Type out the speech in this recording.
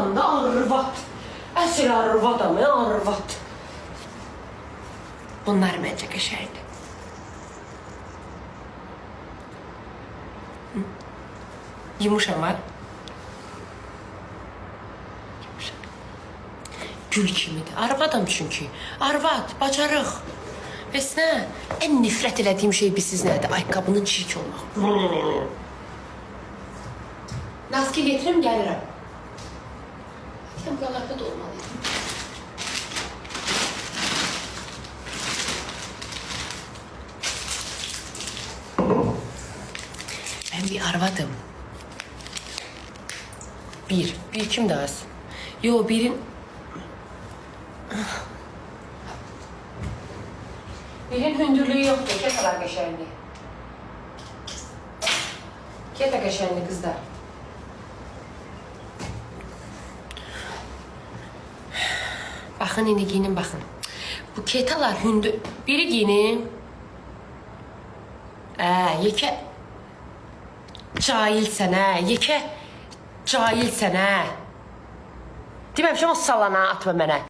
Arvadım da arvat. Əsl arvadam ya, arvat. Bunlar məncə qəşəngdir. Yumuşam var. Yumuşam. Gül kimidir. Arvadam çünkü. Arvad, bacarıq. Bəs nə? Ən nifrət elədiyim şey bilsiz nədir? Ayaqqabının çirk olmaq. Naski getirim, gəlirəm. Sən buralarda da olmalıyım. Ben bir arvadım. Bir kim daha az? Yo, birin... Birin hündürlüğü yoktu, ketalar qəşəngli. Keta qəşəngli kızlar. Bakın indi giyinin bakın. Bu ketalar hündür... Biri giyinin. Yekə... Cahilsən hə, yekə... Cahilsən hə. Deməmişəm o salana atma mənə.